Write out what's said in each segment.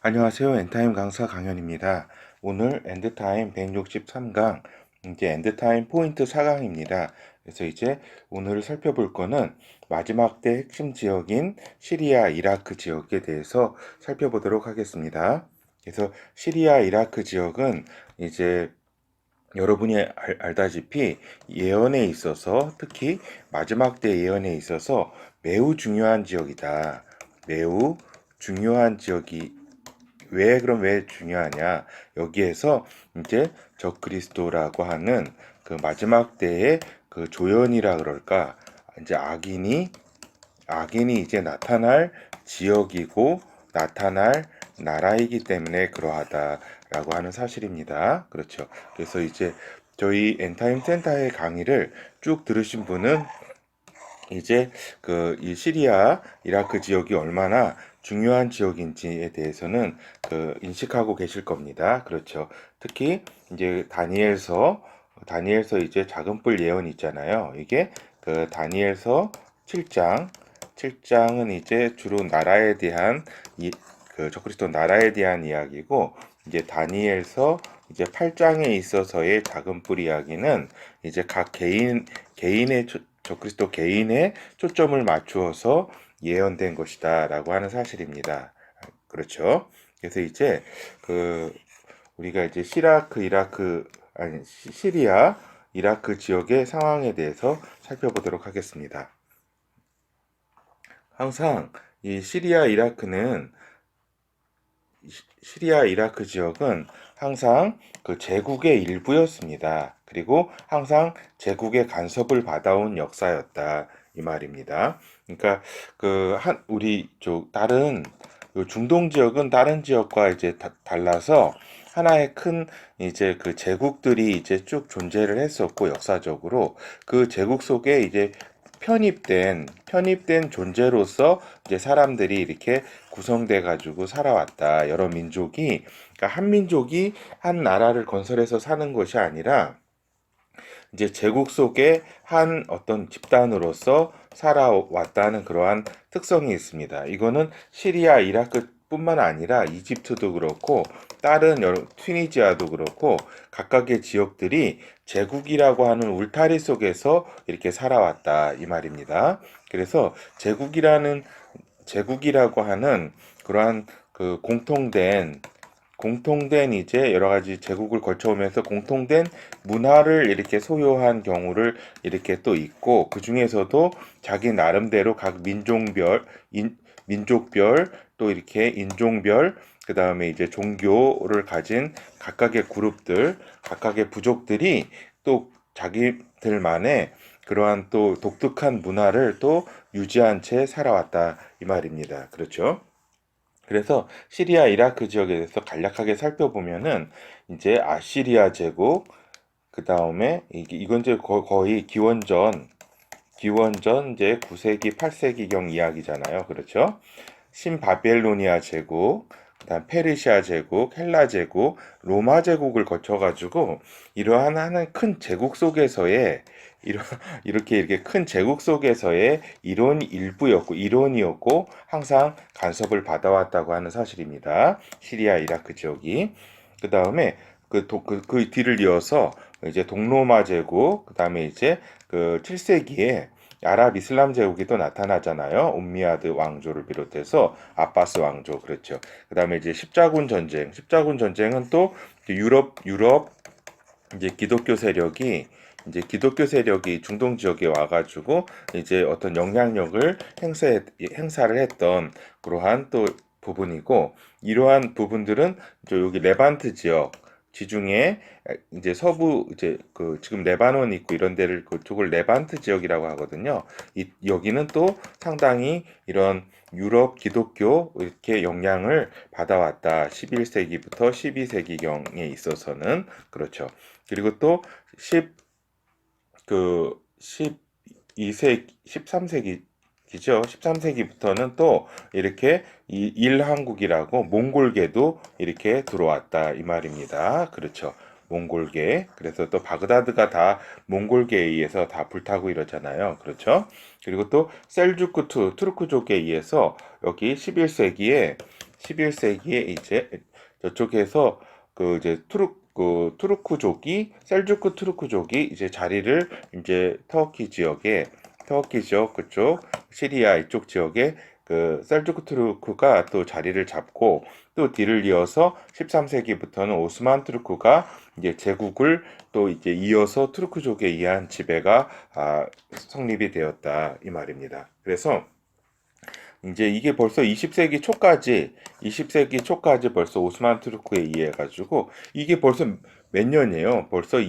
안녕하세요. 엔타임 강사 강현입니다. 오늘 엔드타임 163강, 이제 엔드타임 포인트 4강입니다. 그래서 이제 오늘 살펴볼 거는 마지막 때 핵심 지역인 시리아, 이라크 지역에 대해서 살펴보도록 하겠습니다. 그래서 시리아, 이라크 지역은 이제 여러분이 알다시피 예언에 있어서, 특히 마지막 때 예언에 있어서 매우 중요한 지역이다. 매우 중요한 지역이 왜 중요하냐? 여기에서 이제 적그리스도라고 하는 그 마지막 때의 그 조연이라 그럴까? 이제 악인이 이제 나타날 지역이고 나타날 나라이기 때문에 그러하다라고 하는 사실입니다. 그렇죠. 그래서 이제 저희 엔타임 센터의 강의를 쭉 들으신 분은 이제 그 이 시리아, 이라크 지역이 얼마나 중요한 지역인지에 대해서는 그 인식하고 계실 겁니다. 그렇죠. 특히 이제 다니엘서 이제 작은 뿔 예언 있잖아요. 이게 그 다니엘서 7장은 이제 주로 나라에 대한 그 적그리스도 나라에 대한 이야기고, 이제 다니엘서 이제 8장에 있어서의 작은 뿔 이야기는 이제 각 개인의 적그리스도 개인의 초점을 맞추어서 예언된 것이다라고 하는 사실입니다. 그렇죠. 그래서 이제 그 우리가 이제 시리아, 이라크 지역의 상황에 대해서 살펴보도록 하겠습니다. 항상 이 시리아, 이라크 지역은 항상 그 제국의 일부였습니다. 그리고 항상 제국의 간섭을 받아온 역사였다. 이 말입니다. 그러니까 우리 다른 중동 지역은 다른 지역과 이제 달라서 하나의 큰 이제 그 제국들이 이제 쭉 존재를 했었고, 역사적으로 그 제국 속에 이제 편입된 존재로서 이제 사람들이 이렇게 구성돼 가지고 살아왔다. 여러 민족이, 그러니까 한 민족이 한 나라를 건설해서 사는 것이 아니라 이제 제국 속의 한 어떤 집단으로서 살아왔다는 그러한 특성이 있습니다. 이거는 시리아, 이라크뿐만 아니라 이집트도 그렇고 다른 여러 튀니지아도 그렇고 각각의 지역들이 제국이라고 하는 울타리 속에서 이렇게 살아왔다 이 말입니다. 그래서 제국이라고 하는 그러한 그 공통된 이제 여러 가지 제국을 거쳐오면서 공통된 문화를 이렇게 소유한 경우를 이렇게 또 있고, 그 중에서도 자기 나름대로 각 민족별 또 이렇게 인종별, 그 다음에 이제 종교를 가진 각각의 그룹들, 각각의 부족들이 또 자기들만의 그러한 또 독특한 문화를 또 유지한 채 살아왔다 이 말입니다. 그렇죠? 그래서 시리아, 이라크 지역에 대해서 간략하게 살펴보면은 이제 아시리아 제국, 그 다음에 이건 이제 거의 기원전 이제 9세기, 8세기경 이야기잖아요. 그렇죠? 신바벨로니아 제국, 그다음 페르시아 제국, 헬라 제국, 로마 제국을 거쳐가지고 이러한 하는 큰 제국 속에서의 이러, 이렇게 큰 제국 속에서의 일원이었고 항상 간섭을 받아왔다고 하는 사실입니다. 시리아, 이라크 지역이. 그 다음에 그 뒤를 이어서 이제 동로마 제국, 그 다음에 이제 그 7세기에 아랍 이슬람 제국이 또 나타나잖아요. 옴미아드 왕조를 비롯해서 아바스 왕조, 그렇죠. 그다음에 이제 십자군 전쟁은 또 유럽 이제 기독교 세력이 중동 지역에 와가지고 이제 어떤 영향력을 행사를 했던 그러한 또 부분이고, 이러한 부분들은 여기 레반트 지역 지중해 이제 서부 이제 그 지금 레바논 있고 이런 데를 그쪽을 레반트 지역이라고 하거든요. 여기는 또 상당히 이런 유럽 기독교 이렇게 영향을 받아왔다. 11세기부터 12세기경에 있어서는 그렇죠. 그리고 또 12세기, 13세기죠. 13세기부터는 또 이렇게 일한국이라고 몽골계도 이렇게 들어왔다 이 말입니다. 그렇죠. 몽골계. 그래서 또 바그다드가 다 몽골계에 의해서 다 불타고 이러잖아요. 그렇죠. 그리고 또 셀주크 투르크족에 의해서 여기 11세기에 이제 저쪽에서 그 이제 투르크족이 셀주크 투르크족이 이제 자리를 이제 터키 지역 그쪽 시리아 이쪽 지역에 그 셀주크 투르크가 또 자리를 잡고 또 뒤를 이어서 13세기부터는 오스만 투르크가 이제 제국을 또 이제 이어서 투르크족에 의한 지배가 성립이 되었다 이 말입니다. 그래서 이제 이게 벌써 20세기 초까지 벌써 오스만 투르크에 의해 가지고 이게 벌써 몇 년이에요. 벌써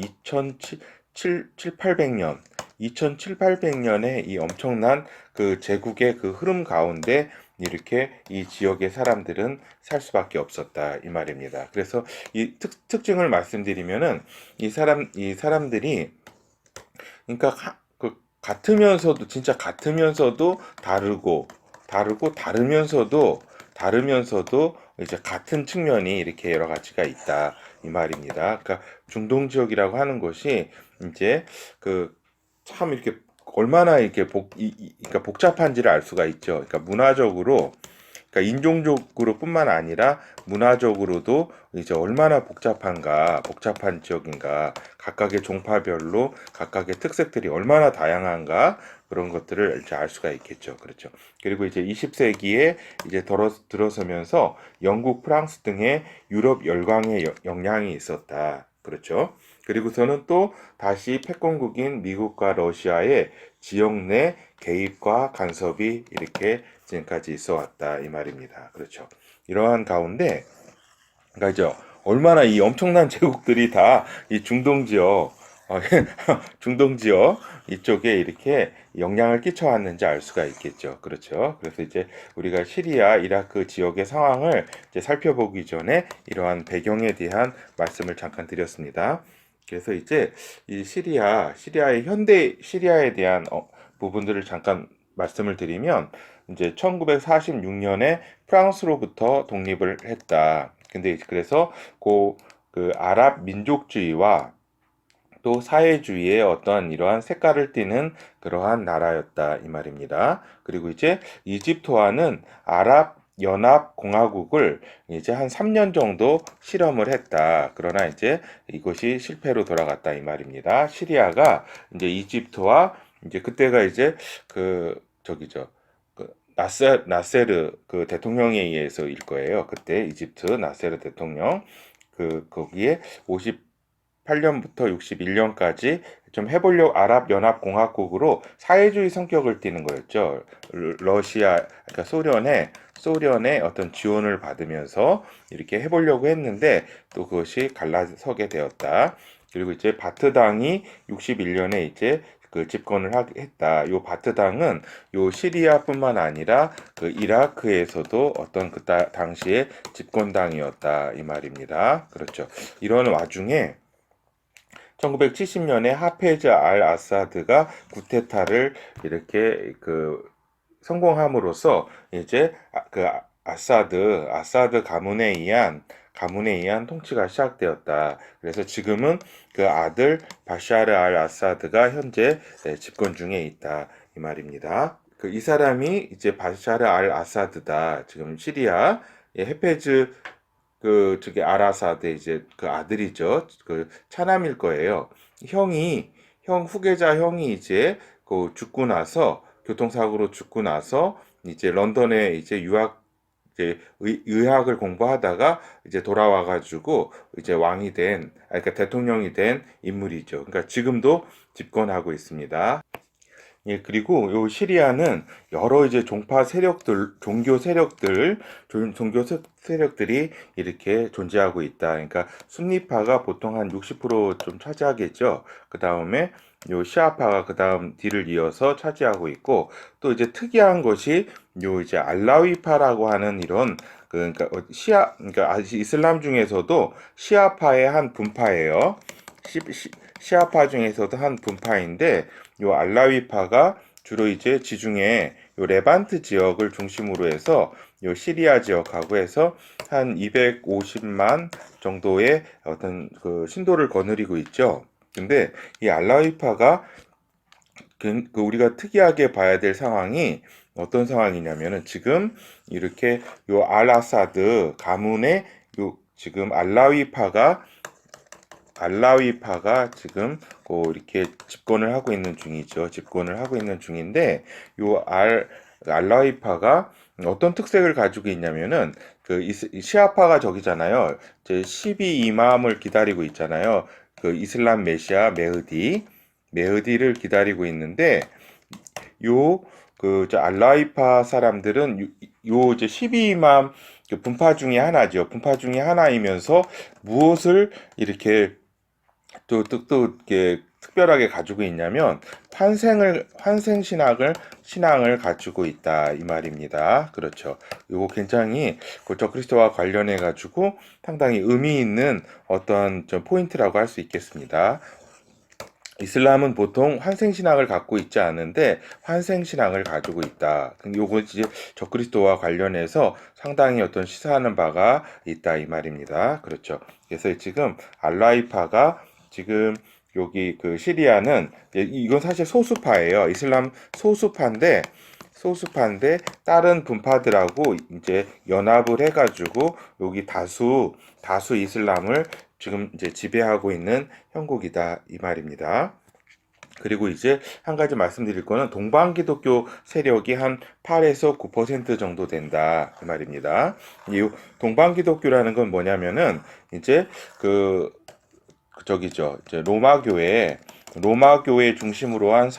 800년, 800년에 이 엄청난 그 제국의 그 흐름 가운데 이렇게 이 지역의 사람들은 살 수밖에 없었다 이 말입니다. 그래서 이 특징을 말씀드리면은 이 사람들이 그러니까 같으면서도 진짜 같으면서도 다르면서도 이제 같은 측면이 이렇게 여러 가지가 있다 이 말입니다. 그러니까 중동 지역이라고 하는 것이 이제 그 참 이렇게 얼마나 이렇게 그러니까 복잡한지를 알 수가 있죠. 그러니까 문화적으로 그러니까 인종적으로뿐만 아니라 문화적으로도 이제 얼마나 복잡한 지역인가, 각각의 종파별로 각각의 특색들이 얼마나 다양한가 그런 것들을 이제 알 수가 있겠죠. 그렇죠. 그리고 이제 20세기에 이제 들어서면서 영국, 프랑스 등의 유럽 열강의 영향이 있었다. 그렇죠. 그리고서는 또 다시 패권국인 미국과 러시아의 지역 내 개입과 간섭이 이렇게 지금까지 있어 왔다 이 말입니다. 그렇죠. 이러한 가운데 그러니까 이제 얼마나 이 엄청난 제국들이 다 이 중동 지역 중동 지역 이쪽에 이렇게 영향을 끼쳐 왔는지 알 수가 있겠죠. 그렇죠. 그래서 이제 우리가 시리아, 이라크 지역의 상황을 이제 살펴보기 전에 이러한 배경에 대한 말씀을 잠깐 드렸습니다. 그래서 이제 이 시리아의 현대 시리아에 대한 부분들을 잠깐 말씀을 드리면 이제 1946년에 프랑스로부터 독립을 했다. 근데 그래서 그 아랍 민족주의와 또 사회주의의 어떤 이러한 색깔을 띠는 그러한 나라였다 이 말입니다. 그리고 이제 이집트와는 아랍 연합 공화국을 이제 한 3년 정도 실험을 했다. 그러나 이제 이것이 실패로 돌아갔다 이 말입니다. 시리아가 이제 이집트와 이제 그때가 이제 그 저기죠. 그 나세르 그 대통령에 의해서일 거예요. 그때 이집트 나세르 대통령 거기에 8년부터 61년까지 좀 해보려고 아랍연합공화국으로 사회주의 성격을 띠는 거였죠. 그러니까 소련의 어떤 지원을 받으면서 이렇게 해보려고 했는데 또 그것이 갈라서게 되었다. 그리고 이제 바트당이 61년에 이제 그 집권을 했다. 요 바트당은 요 시리아뿐만 아니라 그 이라크에서도 어떤 당시에 집권당이었다 이 말입니다. 그렇죠. 이런 와중에 1970년에 하페즈 알 아사드가 쿠데타를 이렇게 성공함으로써 이제 그 아사드 가문에 의한 통치가 시작되었다. 그래서 지금은 그 아들 바샤르 알 아사드가 현재 집권 중에 있다. 이 말입니다. 이 사람이 이제 바샤르 알 아사드다. 지금 시리아 헤페즈 저기 아라사드 이제 그 아들이죠. 그 차남일 거예요. 후계자 형이 이제 죽고 나서 교통사고로 죽고 나서 이제 런던에 이제 이제 의학을 공부하다가 이제 돌아와 가지고 이제 그러니까 대통령이 된 인물이죠. 그러니까 지금도 집권하고 있습니다. 예, 그리고 요 시리아는 여러 이제 종교 세력들이 이렇게 존재하고 있다. 그러니까 순니파가 보통 한 60%좀 차지하겠죠. 그 다음에 요 시아파가 그 다음 뒤를 이어서 차지하고 있고, 또 이제 특이한 것이 요 이제 알라위파라고 하는 이런 그러니까 그러니까 이슬람 중에서도 시아파의 한 분파예요. 시아파 중에서도 한 분파인데 요 알라위파가 주로 이제 지중해 요 레반트 지역을 중심으로 해서 요 시리아 지역하고 해서 한 250만 정도의 어떤 그 신도를 거느리고 있죠. 근데 이 알라위파가 우리가 특이하게 봐야 될 상황이 어떤 상황이냐면은 지금 이렇게 요 알아사드 가문의 요 지금 알라위파가 지금 이렇게 집권을 하고 있는 중이죠. 집권을 하고 있는 중인데 요 알라위파가 어떤 특색을 가지고 있냐면은 시아파가 저기잖아요. 제 12 이맘을 기다리고 있잖아요. 그 이슬람 메시아 메흐디를 기다리고 있는데 요 알라이파 사람들은 이제 12이맘 분파 중에 하나죠. 분파 중에 하나이면서 무엇을 이렇게 또 이렇게 특별하게 가지고 있냐면 환생 신앙을 가지고 있다 이 말입니다. 그렇죠. 이거 굉장히 적그리스도와 관련해 가지고 상당히 의미 있는 어떤 좀 포인트라고 할 수 있겠습니다. 이슬람은 보통 환생신앙을 갖고 있지 않은데 환생신앙을 가지고 있다. 요거 이제 적그리스도와 관련해서 상당히 어떤 시사하는 바가 있다 이 말입니다. 그렇죠. 그래서 지금 알라이파가 지금 여기 그 시리아는 이건 사실 소수파예요. 이슬람 소수파인데 다른 분파들하고 이제 연합을 해가지고 여기 다수 이슬람을 지금 이제 지배하고 있는 형국이다 이 말입니다. 그리고 이제 한 가지 말씀드릴 거는 동방 기독교 세력이 한 8에서 9% 정도 된다 이 말입니다. 이 동방 기독교라는 건 뭐냐면은 이제 저기죠. 이제 로마교회 중심으로 한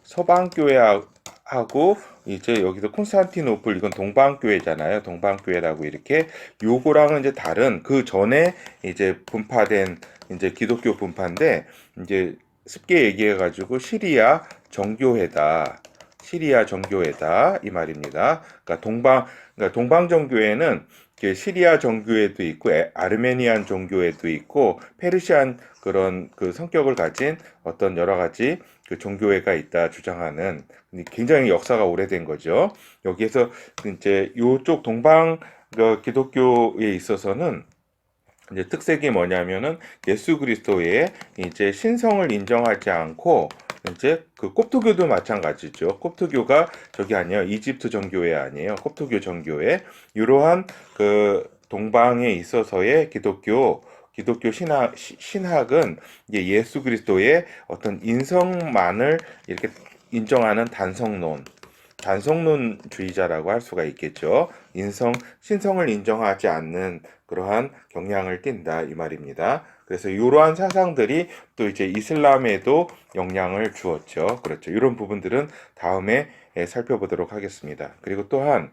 서방교회하고 이제 여기서 콘스탄티노플 이건 동방교회잖아요. 동방교회라고 이렇게 요거랑은 이제 다른 그 전에 이제 분파된 이제 기독교 분파인데 이제 쉽게 얘기해 가지고 시리아 정교회다 이 말입니다. 그러니까 동방 정교회는 시리아 정교회도 있고 아르메니안 정교회도 있고 페르시안 그런 그 성격을 가진 어떤 여러 가지 그 종교회가 있다 주장하는 굉장히 역사가 오래된 거죠. 여기에서 이제 요쪽 동방 기독교에 있어서는 이제 특색이 뭐냐면은 예수 그리스도의 이제 신성을 인정하지 않고 이제 그 kop트교도 마찬가지죠. kop트교가 저기 아니에요. 이집트 정교회 아니에요. kop트교 정교회. 이러한 그 동방에 있어서의 기독교 신학은 이제 예수 그리스도의 어떤 인성만을 이렇게 인정하는 단성론주의자라고 할 수가 있겠죠. 신성을 인정하지 않는 그러한 경향을 띈다 이 말입니다. 그래서 이러한 사상들이 또 이제 이슬람에도 영향을 주었죠. 그렇죠. 이런 부분들은 다음에 살펴보도록 하겠습니다. 그리고 또한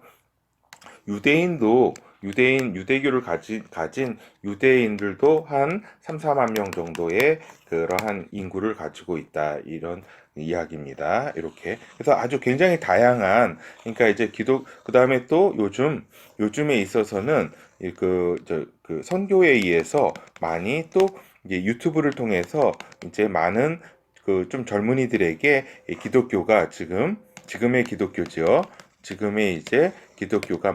유대교를 가진 유대인들도 한 3, 4만 명 정도의 그러한 인구를 가지고 있다. 이런 이야기입니다. 이렇게. 그래서 아주 굉장히 다양한, 그러니까 이제 그다음에 또 요즘에 있어서는 그 선교에 의해서 많이 또 이제 유튜브를 통해서 이제 많은 그 좀 젊은이들에게 기독교가 지금의 기독교죠. 지금의 이제 기독교가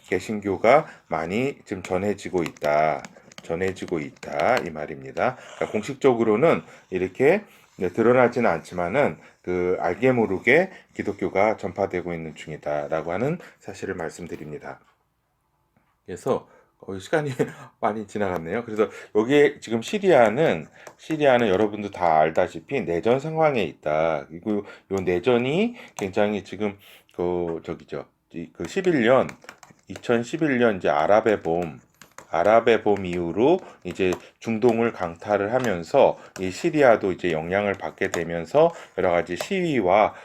개신교가 많이 지금 전해지고 있다 이 말입니다. 그러니까 공식적으로는 이렇게 드러나지는 않지만은 그 알게 모르게 기독교가 전파되고 있는 중이다라고 하는 사실을 말씀드립니다. 그래서 시간이 많이 지나갔네요. 그래서 여기에 지금 시리아는 여러분도 다 알다시피 내전 상황에 있다. 그리고 요 내전이 굉장히 지금 저기죠. 그 2011년 이제 아랍의 봄 이후로 이제 중동을 강타를 하면서 이 시리아도 이제 영향을 받게 되면서 여러 가지 시위가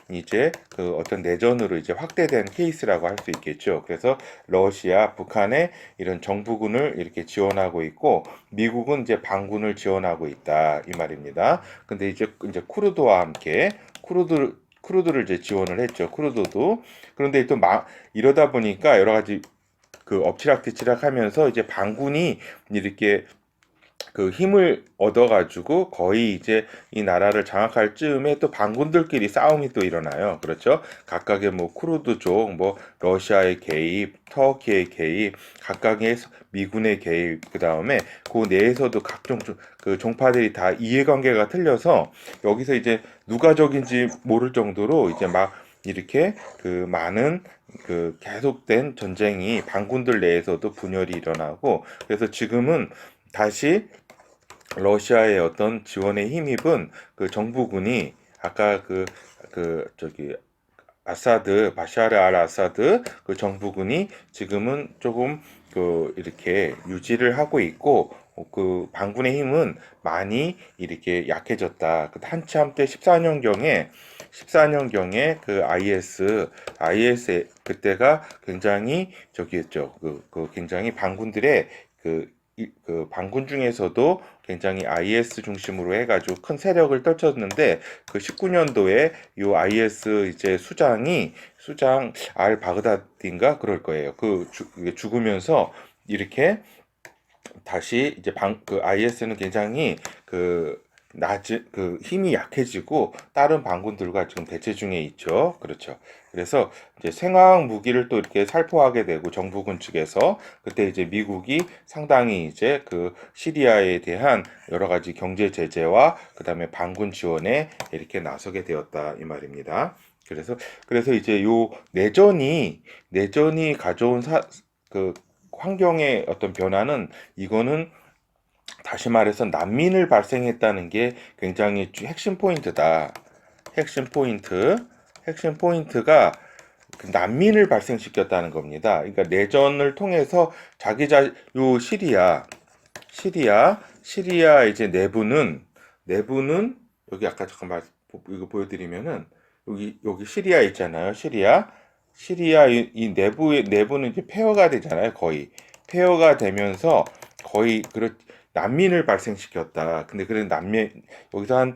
이제 그 어떤 내전으로 이제 확대된 케이스라고 할 수 있겠죠. 그래서 러시아, 북한의 이런 정부군을 이렇게 지원하고 있고 미국은 이제 반군을 지원하고 있다 이 말입니다. 근데 이제 쿠르드와 함께 쿠르드를 이제 지원을 했죠. 쿠르드도. 그런데 또 이러다 보니까 여러 가지 그 엎치락뒤치락 하면서 이제 반군이 이렇게 그 힘을 얻어가지고 거의 이제 이 나라를 장악할 즈음에 또 반군들끼리 싸움이 또 일어나요. 그렇죠? 각각의 뭐 쿠르드족, 뭐 러시아의 개입, 터키의 개입, 각각의 미군의 개입, 그 다음에 그 내에서도 각종 그 종파들이 다 이해관계가 틀려서 여기서 이제 누가 적인지 모를 정도로 이제 막 이렇게 그 많은 그 계속된 전쟁이 반군들 내에서도 분열이 일어나고 그래서 지금은 다시 러시아의 어떤 지원에 힘입은 그 정부군이 아까 저기 아사드 바샤르 알 아사드 그 정부군이 지금은 조금 그 이렇게 유지를 하고 있고 그 반군의 힘은 많이 이렇게 약해졌다. 그 한참 때 14년경에 그 IS 그때가 굉장히 저기였죠. 그 굉장히 반군들의 그 반군 중에서도 굉장히 IS 중심으로 해가지고 큰 세력을 떨쳤는데 그 19년도에 요 IS 이제 수장 알 바그다디인가 그럴 거예요. 죽으면서 이렇게 다시 이제 그 IS는 굉장히 그 힘이 약해지고 다른 반군들과 지금 대치 중에 있죠. 그렇죠. 그래서 이제 생화학 무기를 또 이렇게 살포하게 되고 정부군 측에서 그때 이제 미국이 상당히 이제 그 시리아에 대한 여러 가지 경제 제재와 그다음에 반군 지원에 이렇게 나서게 되었다 이 말입니다. 그래서 이제 요 내전이 가져온 그 환경의 어떤 변화는 이거는 다시 말해서 난민을 발생했다는 게 굉장히 핵심 포인트다. 핵심 포인트. 핵심 포인트가 그 난민을 발생시켰다는 겁니다. 그러니까 내전을 통해서 요 시리아 이제 내부는 여기 아까 잠깐만 이거 보여드리면은 여기 시리아 있잖아요. 시리아 이 내부는 이제 폐허가 되잖아요. 거의 폐허가 되면서 거의 난민을 발생시켰다. 근데 그런 여기서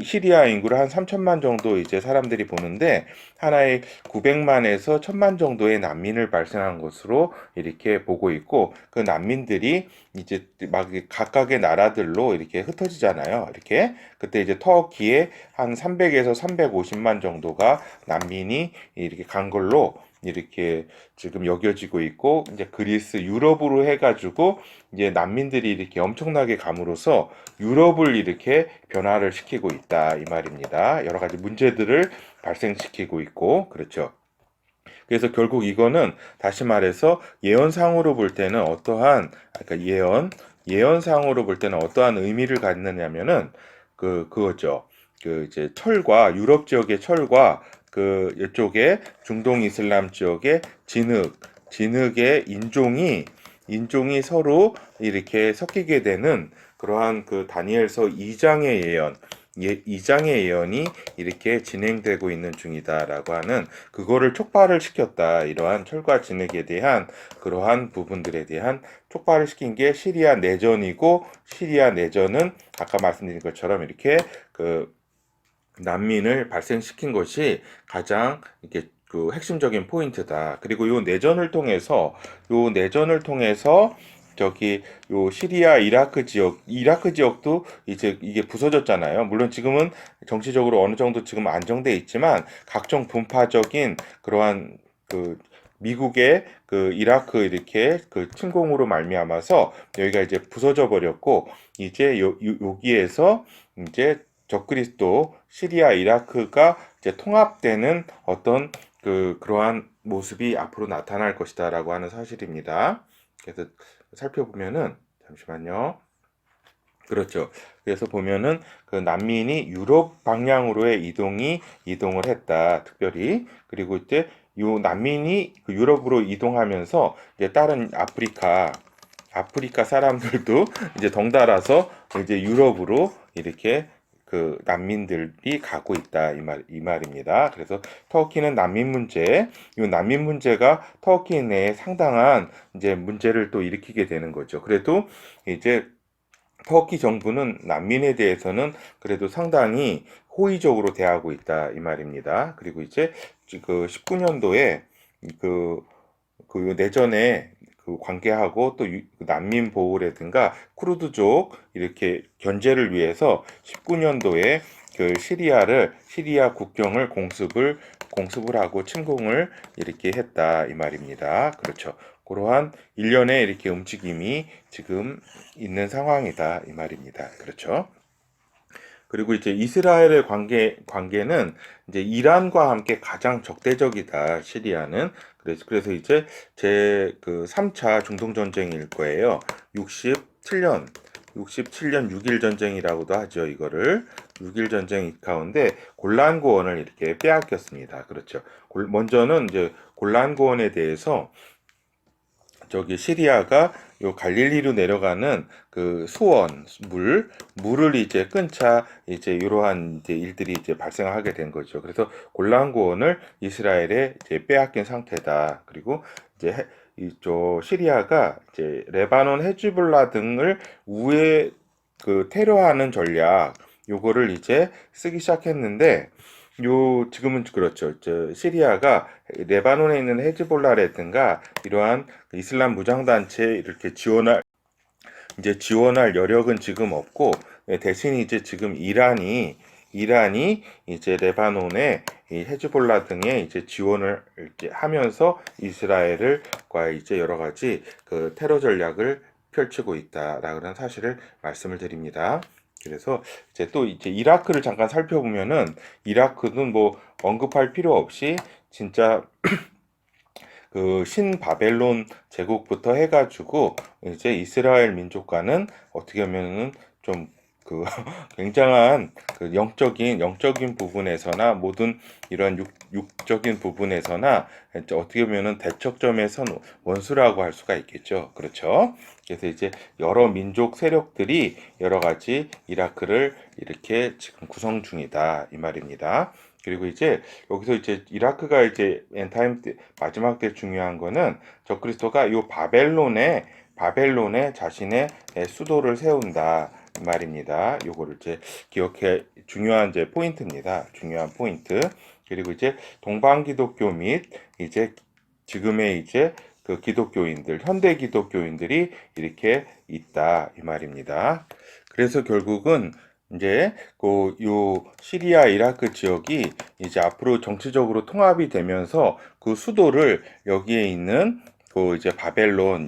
시리아 인구를 한 3천만 정도 이제 사람들이 보는데 하나의 900만에서 1000만 정도의 난민을 발생한 것으로 이렇게 보고 있고 그 난민들이 이제 막 각각의 나라들로 이렇게 흩어지잖아요. 이렇게 그때 이제 터키에 한 300에서 350만 정도가 난민이 이렇게 간 걸로 이렇게 지금 여겨지고 있고 이제 그리스 유럽으로 해가지고 이제 난민들이 이렇게 엄청나게 감으로써 유럽을 이렇게 변화를 시키고 있다 이 말입니다. 여러 가지 문제들을 발생시키고 있고 그렇죠. 그래서 결국 이거는 다시 말해서 예언상으로 볼 때는 그러니까 예언상으로 볼 때는 어떠한 의미를 갖느냐면은 그거죠. 그 이제 유럽 지역의 철과 그 이쪽에 중동 이슬람 지역의 진흙의 인종이 서로 이렇게 섞이게 되는 그러한 그 다니엘서 2장의 예언이 이렇게 진행되고 있는 중이다라고 하는 그거를 촉발을 시켰다. 이러한 철과 진흙에 대한 그러한 부분들에 대한 촉발을 시킨 게 시리아 내전이고 시리아 내전은 아까 말씀드린 것처럼 이렇게 그 난민을 발생시킨 것이 가장 이렇게 그 핵심적인 포인트다. 그리고 요 내전을 통해서 저기 요 시리아 이라크 지역도 이제 이게 부서졌잖아요. 물론 지금은 정치적으로 어느 정도 지금 안정돼 있지만 각종 분파적인 그러한 그 미국의 그 이라크 이렇게 그 침공으로 말미암아서 여기가 이제 부서져 버렸고 이제 여기에서 이제 적그리스도 시리아 이라크가 이제 통합되는 어떤 그러한 모습이 앞으로 나타날 것이다라고 하는 사실입니다. 그래서 살펴보면은 잠시만요. 그렇죠. 그래서 보면은 그 난민이 유럽 방향으로의 이동을 했다. 특별히 그리고 이제 요 난민이 그 유럽으로 이동하면서 이제 다른 아프리카 사람들도 이제 덩달아서 이제 유럽으로 이렇게 그 난민들이 가고 있다 이 말입니다. 그래서 터키는 이 난민 문제가 터키 내에 상당한 이제 문제를 또 일으키게 되는 거죠. 그래도 이제 터키 정부는 난민에 대해서는 그래도 상당히 호의적으로 대하고 있다 이 말입니다. 그리고 이제 그 19년도에 그 내전에 그 관계하고 또 난민 보호라든가 쿠르드족 이렇게 견제를 위해서 19년도에 그 시리아 국경을 공습을 하고 침공을 이렇게 했다 이 말입니다. 그렇죠. 그러한 일련의 이렇게 움직임이 지금 있는 상황이다 이 말입니다. 그렇죠. 그리고 이제 이스라엘의 관계는 이제 이란과 함께 가장 적대적이다, 시리아는. 그래서 이제 그 3차 중동 전쟁일 거예요. 67년 6일 전쟁이라고도 하죠, 이거를. 6일 전쟁 가운데 골란 고원을 이렇게 빼앗겼습니다. 그렇죠. 먼저는 이제 골란 고원에 대해서 시리아가 요 갈릴리로 내려가는 그 물을 이제 끊자 이제 이러한 이제 일들이 이제 발생하게 된 거죠. 그래서 골란 고원을 이스라엘에 이제 빼앗긴 상태다. 그리고 이제 이쪽 시리아가 이제 레바논 헤즈볼라 등을 우회 그 테러하는 전략 요거를 이제 쓰기 시작했는데 지금은 그렇죠. 시리아가 레바논에 있는 헤즈볼라라든가 이러한 이슬람 무장단체 이렇게 지원할 여력은 지금 없고, 대신 이제 지금 이란이 이제 레바논에 이 헤즈볼라 등에 이제 지원을 이제 하면서 이스라엘과 이제 여러 가지 그 테러 전략을 펼치고 있다라는 사실을 말씀을 드립니다. 그래서 이제 이라크를 잠깐 살펴보면은 이라크는 뭐 언급할 필요 없이 진짜 그 신바벨론 제국부터 해가지고 이제 이스라엘 민족과는 어떻게 하면은 좀 그 굉장한 그 영적인 부분에서나 모든 이런 육적인 부분에서나 어떻게 보면은 대척점에 선 원수라고 할 수가 있겠죠. 그렇죠. 그래서 이제 여러 민족 세력들이 여러 가지 이라크를 이렇게 지금 구성 중이다 이 말입니다. 그리고 이제 여기서 이제 이라크가 이제 엔타임 때 마지막 때 중요한 거는 적그리스도가 요 바벨론에 자신의 수도를 세운다 이 말입니다. 요거를 이제 기억해 중요한 이제 포인트입니다. 중요한 포인트. 그리고 이제 동방 기독교 및 이제 지금의 이제 그 현대 기독교인들이 이렇게 있다 이 말입니다. 그래서 결국은 이제 요 시리아 이라크 지역이 이제 앞으로 정치적으로 통합이 되면서 그 수도를 여기에 있는 그 이제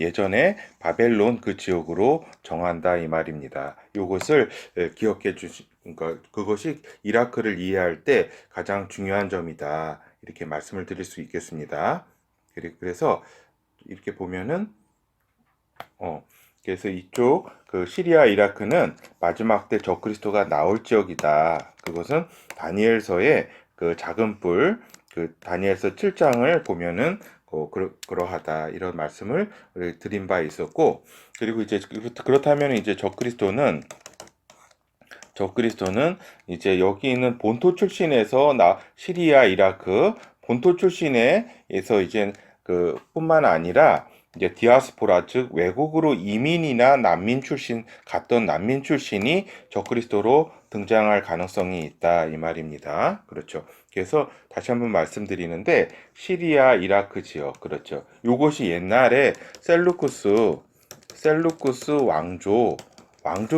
예전에 바벨론 그 지역으로 정한다 이 말입니다. 요것을 기억해 그러니까 그것이 이라크를 이해할 때 가장 중요한 점이다. 이렇게 말씀을 드릴 수 있겠습니다. 그래서 이렇게 보면은 그래서 이쪽 그 시리아 이라크는 마지막 때 적그리스도가 나올 지역이다. 그것은 다니엘서의 그 작은 뿔, 그 다니엘서 7장을 보면은 그러하다 이런 말씀을 드린 바 있었고, 그리고 이제 그렇다면 이제 적그리스도는 이제 여기 있는 본토 출신에서 시리아 이라크 본토 출신에서 이제 그 뿐만 아니라 이제 디아스포라 즉 외국으로 이민이나 갔던 난민 출신이 적그리스도로 등장할 가능성이 있다 이 말입니다. 그렇죠. 그래서 다시 한번 말씀드리는데 시리아 이라크 지역 그렇죠. 요것이 옛날에 셀루쿠스 왕조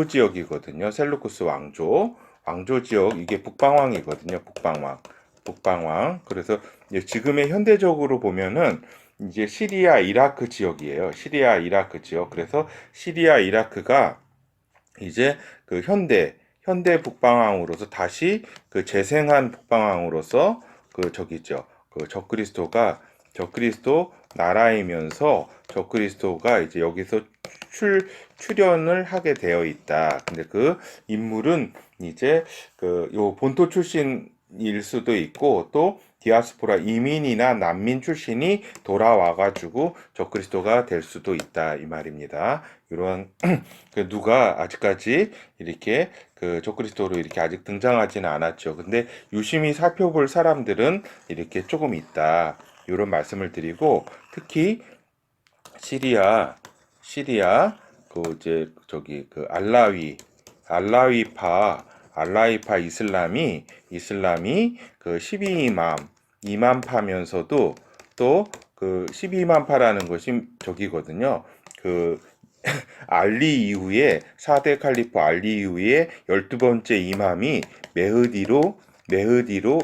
지역이거든요. 셀루쿠스 왕조 지역 이게 북방왕이거든요. 북방왕. 그래서 지금의 현대적으로 보면은 이제 시리아 이라크 지역이에요. 시리아 이라크 지역. 그래서 시리아 이라크가 이제 그 현대 북방왕으로서 다시 그 재생한 북방왕으로서 그 저기죠. 그 적그리스도 나라이면서 적그리스도가 이제 여기서 출연을 하게 되어 있다. 근데 그 인물은 이제 그 요 본토 출신일 수도 있고 또 디아스포라 이민이나 난민 출신이 돌아와가지고 적그리스도가 될 수도 있다 이 말입니다. 이런 누가 아직까지 이렇게 그 적그리스도로 이렇게 아직 등장하지는 않았죠. 근데 유심히 살펴볼 사람들은 이렇게 조금 있다. 이런 말씀을 드리고 특히 시리아 그 이제 저기 그 알라위파 이슬람이 그 12이맘파면서도 또 그 12만파라는 것이 저기거든요. 그 알리 이후에 4대 칼리프 알리 이후에 12번째 이맘이 메흐디로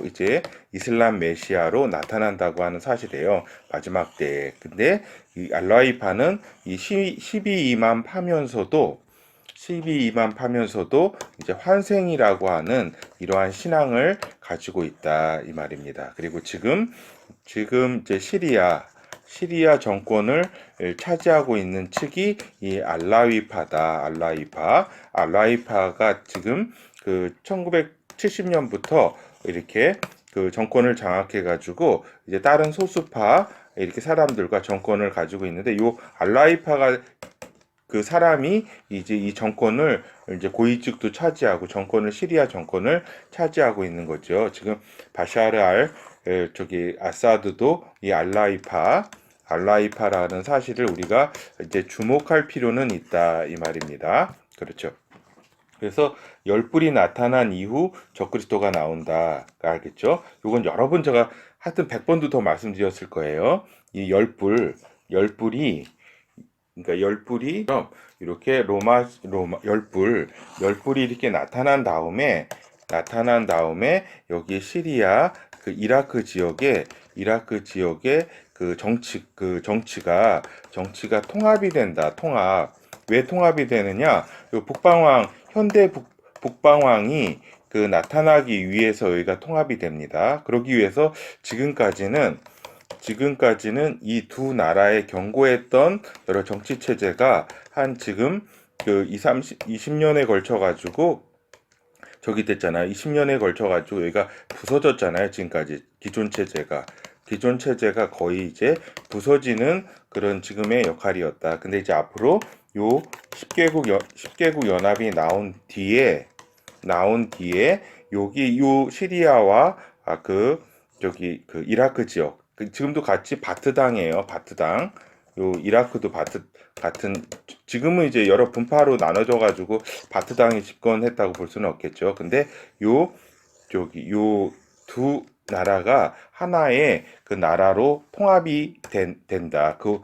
이제 이슬람 메시아로 나타난다고 하는 사실이에요. 마지막 때에. 근데 이 알라이파는 이 12이맘 파면서도 이제 환생이라고 하는 이러한 신앙을 가지고 있다 이 말입니다. 그리고 지금 이제 시리아 정권을 차지하고 있는 측이 이 알라위파가 지금 그 1970년부터 이렇게 그 정권을 장악해 가지고 이제 다른 소수파 이렇게 사람들과 정권을 가지고 있는데 요 알라위파가 그 사람이 이제 이 정권을 이제 고위직도 차지하고 시리아 정권을 차지하고 있는 거죠. 지금 바샤르 아사드도 이 알라이파라는 사실을 우리가 이제 주목할 필요는 있다 이 말입니다. 그렇죠. 그래서 열불이 나타난 이후 적그리스도가 나온다. 알겠죠? 이건 여러 번 제가 하여튼 100번도 더 말씀드렸을 거예요. 이 열불이 그러니까 열불이 이렇게 열불이 이렇게 나타난 다음에 여기 시리아 그 이라크 지역에 그 정치가 통합이 된다. 왜 통합이 되느냐? 요 현대 북방왕이 그 나타나기 위해서 여기가 통합이 됩니다. 그러기 위해서 지금까지는 이 두 나라의 견고했던 여러 정치 체제가 한 지금 그 20년에 걸쳐 가지고 저기 됐잖아요. 20년에 걸쳐 가지고 여기가 부서졌잖아요. 지금까지 기존 체제가 거의 이제 부서지는 그런 지금의 역할이었다. 근데 이제 앞으로 요 10개국 연합이 나온 뒤에 여기 요 시리아와 그 이라크 지역 지금도 같이 바트당이에요. 바트당. 요 이라크도 같은 지금은 이제 여러 분파로 나눠져 가지고 바트당이 집권했다고 볼 수는 없겠죠. 근데 요 나라가 하나의 그 나라로 통합이 된다. 그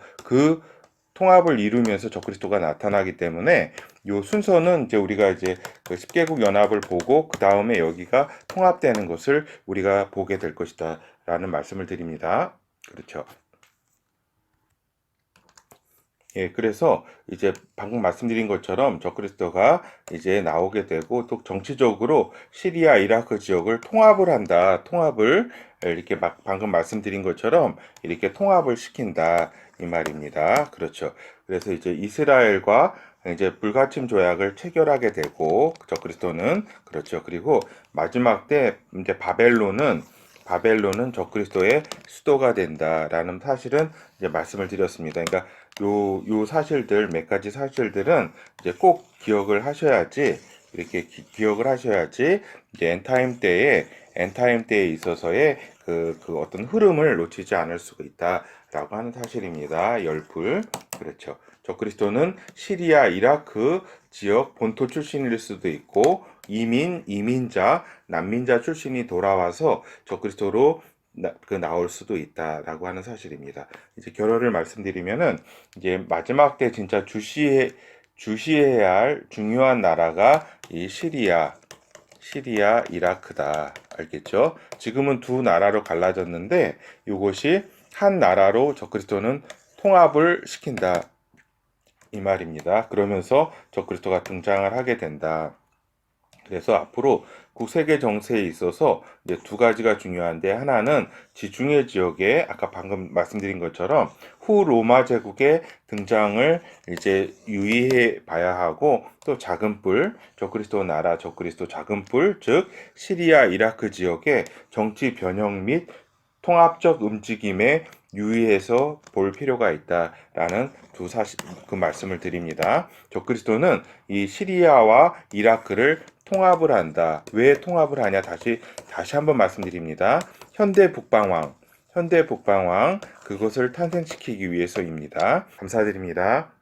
통합을 이루면서 적그리스도가 나타나기 때문에 요 순서는 이제 우리가 이제 그 10개국 연합을 보고 그 다음에 여기가 통합되는 것을 우리가 보게 될 것이다 라는 말씀을 드립니다. 그렇죠. 예, 그래서 이제 방금 말씀드린 것처럼 적그리스도가 이제 나오게 되고 또 정치적으로 시리아, 이라크 지역을 통합을 한다. 통합을 이렇게 방금 말씀드린 것처럼 이렇게 통합을 시킨다. 이 말입니다. 그렇죠. 그래서 이제 이스라엘과 이제 불가침 조약을 체결하게 되고 적그리스도는 그렇죠. 그리고 마지막 때 이제 바벨론은 적그리스도의 수도가 된다라는 사실은 이제 말씀을 드렸습니다. 그러니까 요 사실들 몇 가지 사실들은 이제 꼭 기억을 하셔야지 기억을 하셔야지 이제 엔타임 때에 있어서의 그 어떤 흐름을 놓치지 않을 수가 있다라고 하는 사실입니다. 열불 그렇죠. 적그리스도는 시리아, 이라크 지역 본토 출신일 수도 있고 난민자 출신이 돌아와서 적그리스도로 나올 수도 있다라고 하는 사실입니다. 이제 결론을 말씀드리면은 이제 마지막 때 진짜 주시해야 할 중요한 나라가 이 시리아, 이라크다. 알겠죠? 지금은 두 나라로 갈라졌는데 이것이 한 나라로 적그리스도는 통합을 시킨다. 이 말입니다. 그러면서 적그리스도가 등장을 하게 된다. 그래서 앞으로 세계 정세에 있어서 이제 두 가지가 중요한데 하나는 지중해 지역에 아까 방금 말씀드린 것처럼 후 로마 제국의 등장을 이제 유의해 봐야 하고 또 작은 뿔 적그리스도 나라 적그리스도 작은 뿔 즉 시리아 이라크 지역의 정치 변형 및 통합적 움직임에 유의해서 볼 필요가 있다라는 그 말씀을 드립니다. 적그리스도는 이 시리아와 이라크를 통합을 한다. 왜 통합을 하냐? 다시 한번 말씀드립니다. 현대 북방왕 그것을 탄생시키기 위해서입니다. 감사드립니다.